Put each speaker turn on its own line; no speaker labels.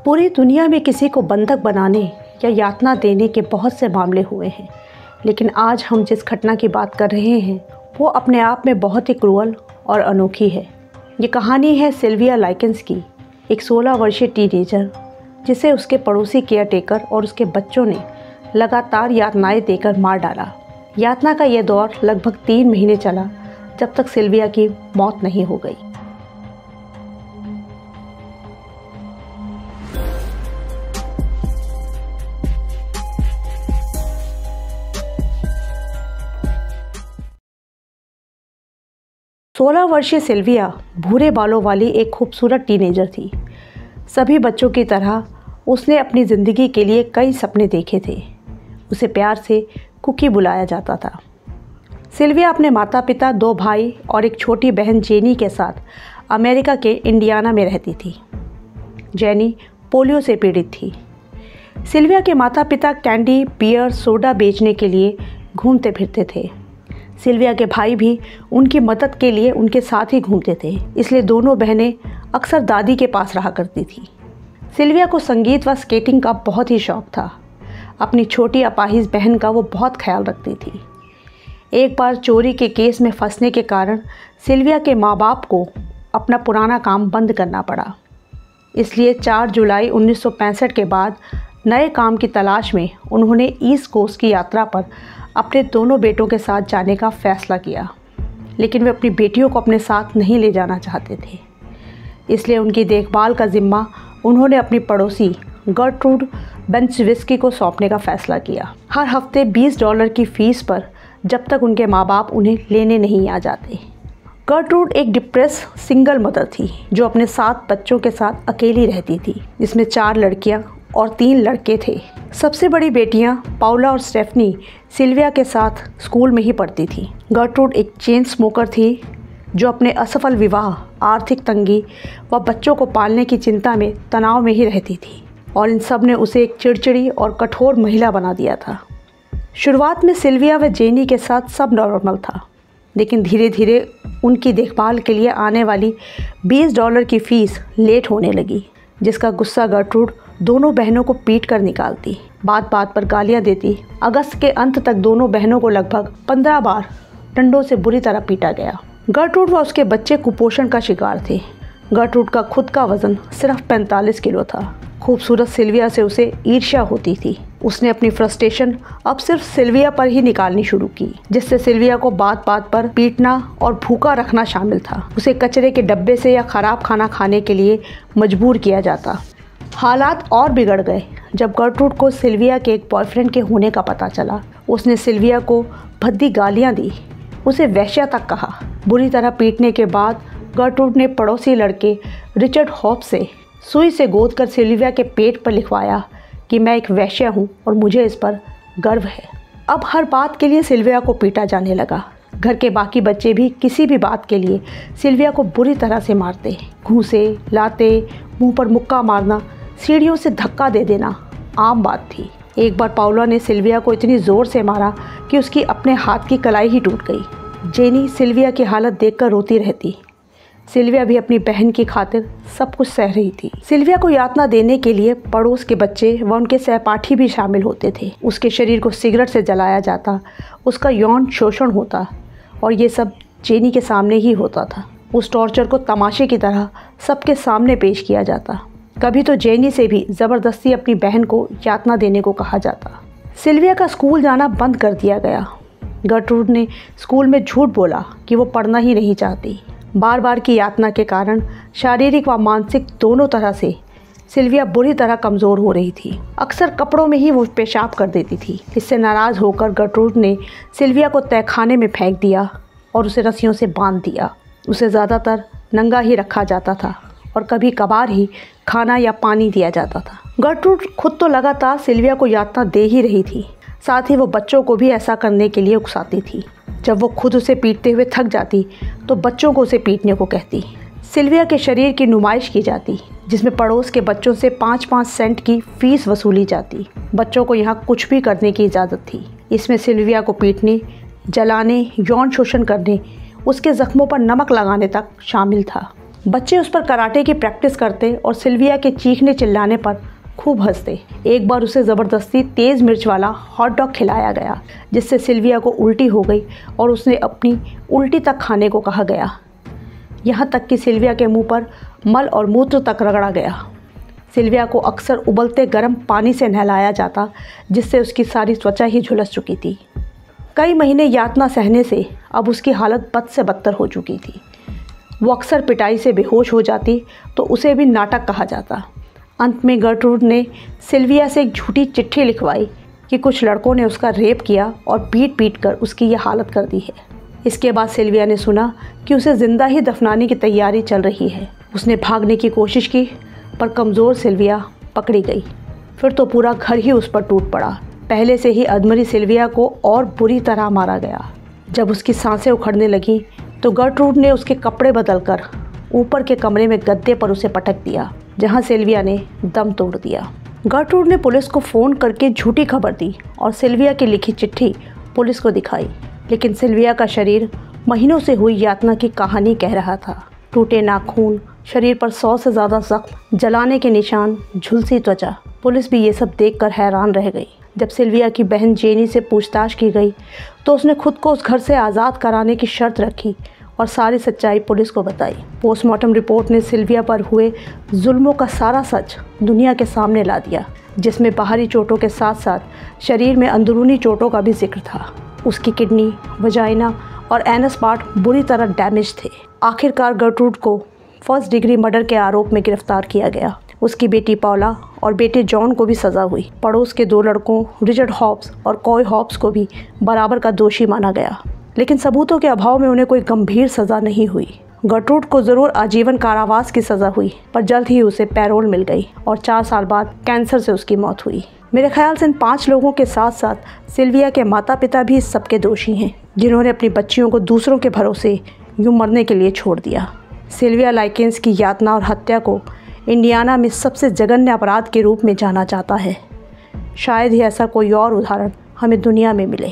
पूरी दुनिया में किसी को बंधक बनाने या यातना देने के बहुत से मामले हुए हैं, लेकिन आज हम जिस घटना की बात कर रहे हैं वो अपने आप में बहुत ही क्रूअल और अनोखी है। ये कहानी है सिल्विया लाइकेंस की, एक 16 वर्षीय टीनेजर जिसे उसके पड़ोसी केयरटेकर और उसके बच्चों ने लगातार यातनाएं देकर मार डाला। यातना का यह दौर लगभग 3 महीने चला, जब तक सिल्विया की मौत नहीं हो गई। सोलह वर्षीय सिल्विया भूरे बालों वाली एक खूबसूरत टीनेजर थी। सभी बच्चों की तरह उसने अपनी ज़िंदगी के लिए कई सपने देखे थे। उसे प्यार से कुकी बुलाया जाता था। सिल्विया अपने माता पिता, 2 भाई और एक छोटी बहन जेनी के साथ अमेरिका के इंडियाना में रहती थी। जेनी पोलियो से पीड़ित थी। सिल्विया के माता पिता कैंडी, बियर, सोडा बेचने के लिए घूमते फिरते थे। सिल्विया के भाई भी उनकी मदद के लिए उनके साथ ही घूमते थे, इसलिए दोनों बहनें अक्सर दादी के पास रहा करती थी। सिल्विया को संगीत व स्केटिंग का बहुत ही शौक़ था। अपनी छोटी अपाहिज बहन का वो बहुत ख्याल रखती थी। एक बार चोरी के केस में फंसने के कारण सिल्विया के माँ बाप को अपना पुराना काम बंद करना पड़ा। इसलिए 4 जुलाई 1965 के बाद नए काम की तलाश में उन्होंने ईस्ट कोस्ट की यात्रा पर अपने दोनों बेटों के साथ जाने का फ़ैसला किया, लेकिन वे अपनी बेटियों को अपने साथ नहीं ले जाना चाहते थे। इसलिए उनकी देखभाल का ज़िम्मा उन्होंने अपनी पड़ोसी गर्ट्रूड बेंचविस्की को सौंपने का फ़ैसला किया। हर हफ्ते $20 की फ़ीस पर, जब तक उनके माँ बाप उन्हें लेने नहीं आ जाते। गर्ट्रूड एक डिप्रेस सिंगल मदर थी जो अपने 7 बच्चों के साथ अकेली रहती थी, जिसमें 4 लड़कियाँ और 3 लड़के थे। सबसे बड़ी बेटियां पाउला और स्टेफनी सिल्विया के साथ स्कूल में ही पढ़ती थी। गर्ट्रूड एक चेन स्मोकर थी जो अपने असफल विवाह, आर्थिक तंगी व बच्चों को पालने की चिंता में तनाव में ही रहती थी, और इन सब ने उसे एक चिड़चिड़ी और कठोर महिला बना दिया था। शुरुआत में सिल्विया व जेनी के साथ सब नॉर्मल था, लेकिन धीरे धीरे उनकी देखभाल के लिए आने वाली $20 की फ़ीस लेट होने लगी, जिसका गुस्सा गर्ट्रूड दोनों बहनों को पीट कर निकालती, बात बात पर गालियां देती। अगस्त के अंत तक दोनों बहनों को लगभग 15 बार डंडों से बुरी तरह पीटा गया। गर्ट्रूड व उसके बच्चे कुपोषण का शिकार थे। गर्ट्रूड का खुद का वज़न सिर्फ 45 किलो था। खूबसूरत सिल्विया से उसे ईर्ष्या होती थी। उसने अपनी फ्रस्ट्रेशन अब सिर्फ सिल्विया पर ही निकालनी शुरू की, जिससे सिल्विया को बात बात पर पीटना और भूखा रखना शामिल था। उसे कचरे के डब्बे से या ख़राब खाना खाने के लिए मजबूर किया जाता। हालात और बिगड़ गए जब गर्ट्रूड को सिल्विया के एक बॉयफ्रेंड के होने का पता चला। उसने सिल्विया को भद्दी गालियां दी, उसे वेश्या तक कहा। बुरी तरह पीटने के बाद गर्ट्रूड ने पड़ोसी लड़के रिचर्ड हॉप से सुई से गोदकर सिल्विया के पेट पर लिखवाया कि मैं एक वेश्या हूँ और मुझे इस पर गर्व है। अब हर बात के लिए सिल्विया को पीटा जाने लगा। घर के बाकी बच्चे भी किसी भी बात के लिए सिल्विया को बुरी तरह से मारते, घूंसे, लाते, मुंह पर मुक्का मारना, सीढ़ियों से धक्का दे देना आम बात थी। एक बार पाउला ने सिल्विया को इतनी ज़ोर से मारा कि उसकी अपने हाथ की कलाई ही टूट गई। जेनी सिल्विया की हालत देखकर रोती रहती। सिल्विया भी अपनी बहन की खातिर सब कुछ सह रही थी। सिल्विया को यातना देने के लिए पड़ोस के बच्चे व उनके सहपाठी भी शामिल होते थे। उसके शरीर को सिगरेट से जलाया जाता, उसका यौन शोषण होता, और ये सब जेनी के सामने ही होता था। उस टॉर्चर को तमाशे की तरह सबके सामने पेश किया जाता। कभी तो जेनी से भी ज़बरदस्ती अपनी बहन को यातना देने को कहा जाता। सिल्विया का स्कूल जाना बंद कर दिया गया। गर्ट्रूड ने स्कूल में झूठ बोला कि वो पढ़ना ही नहीं चाहती। बार बार की यातना के कारण शारीरिक व मानसिक दोनों तरह से सिल्विया बुरी तरह कमज़ोर हो रही थी। अक्सर कपड़ों में ही वो पेशाब कर देती थी। इससे नाराज़ होकर गर्ट्रूड ने सिल्विया को तहखाने में फेंक दिया और उसे रस्सियों से बांध दिया। उसे ज़्यादातर नंगा ही रखा जाता था और कभी कभार ही खाना या पानी दिया जाता था। गर्ट्रूड खुद तो लगातार सिल्विया को यातना दे ही रही थी, साथ ही वो बच्चों को भी ऐसा करने के लिए उकसाती थी। जब वो खुद उसे पीटते हुए थक जाती तो बच्चों को उसे पीटने को कहती। सिल्विया के शरीर की नुमाइश की जाती, जिसमें पड़ोस के बच्चों से 5-5 सेंट की फ़ीस वसूली जाती। बच्चों को यहाँ कुछ भी करने की इजाज़त थी। इसमें सिल्विया को पीटने, जलाने, यौन शोषण करने, उसके ज़ख्मों पर नमक लगाने तक शामिल था। बच्चे उस पर कराटे की प्रैक्टिस करते और सिल्विया के चीखने चिल्लाने पर खूब हंसते। एक बार उसे ज़बरदस्ती तेज़ मिर्च वाला हॉट डॉग खिलाया गया, जिससे सिल्विया को उल्टी हो गई और उसने अपनी उल्टी तक खाने को कहा गया। यहाँ तक कि सिल्विया के मुंह पर मल और मूत्र तक रगड़ा गया। सिल्विया को अक्सर उबलते गर्म पानी से नहलाया जाता, जिससे उसकी सारी त्वचा ही झुलस चुकी थी। कई महीने यातना सहने से अब उसकी हालत बद से बदतर हो चुकी थी। वो अक्सर पिटाई से बेहोश हो जाती तो उसे भी नाटक कहा जाता। अंत में गर्ट्रूड ने सिल्विया से एक झूठी चिट्ठी लिखवाई कि कुछ लड़कों ने उसका रेप किया और पीट पीट कर उसकी ये हालत कर दी है। इसके बाद सिल्विया ने सुना कि उसे ज़िंदा ही दफनाने की तैयारी चल रही है। उसने भागने की कोशिश की, पर कमज़ोर सिल्विया पकड़ी गई। फिर तो पूरा घर ही उस पर टूट पड़ा। पहले से ही अधमरी सिल्विया को और बुरी तरह मारा गया। जब उसकी सांसें उखड़ने लगीं तो गर्ट्रूड ने उसके कपड़े बदलकर ऊपर के कमरे में गद्दे पर उसे पटक दिया, जहां सिल्विया ने दम तोड़ दिया। गर्ट्रूड ने पुलिस को फ़ोन करके झूठी खबर दी और सिल्विया की लिखी चिट्ठी पुलिस को दिखाई, लेकिन सिल्विया का शरीर महीनों से हुई यातना की कहानी कह रहा था। टूटे नाखून, शरीर पर 100 से ज़्यादा जख्म, जलाने के निशान, झुलसी त्वचा। पुलिस भी ये सब देखकर हैरान रह गई। जब सिल्विया की बहन जेनी से पूछताछ की गई तो उसने खुद को उस घर से आज़ाद कराने की शर्त रखी और सारी सच्चाई पुलिस को बताई। पोस्टमार्टम रिपोर्ट ने सिल्विया पर हुए जुल्मों का सारा सच दुनिया के सामने ला दिया, जिसमें बाहरी चोटों के साथ साथ शरीर में अंदरूनी चोटों का भी जिक्र था। उसकी किडनी, वजाइना और एनस पार्ट बुरी तरह डैमेज थे। आखिरकार गर्ट्रूड को फर्स्ट डिग्री मर्डर के आरोप में गिरफ्तार किया गया। उसकी बेटी पॉला और बेटे जॉन को भी सज़ा हुई। पड़ोस के 2 लड़कों रिचर्ड हॉब्स और कॉय हॉब्स को भी बराबर का दोषी माना गया, लेकिन सबूतों के अभाव में उन्हें कोई गंभीर सज़ा नहीं हुई। गर्ट्रूड को ज़रूर आजीवन कारावास की सज़ा हुई, पर जल्द ही उसे पैरोल मिल गई और 4 साल बाद कैंसर से उसकी मौत हुई। मेरे ख्याल से इन 5 लोगों के साथ साथ सिल्विया के माता पिता भी इस सब के दोषी हैं, जिन्होंने अपनी बच्चियों को दूसरों के भरोसे यूँ मरने के लिए छोड़ दिया। सिल्विया लाइकेंस की यातना और हत्या को इंडियाना में सबसे जघन्य अपराध के रूप में जाना जाता है। शायद ही ऐसा कोई और उदाहरण हमें दुनिया में मिले।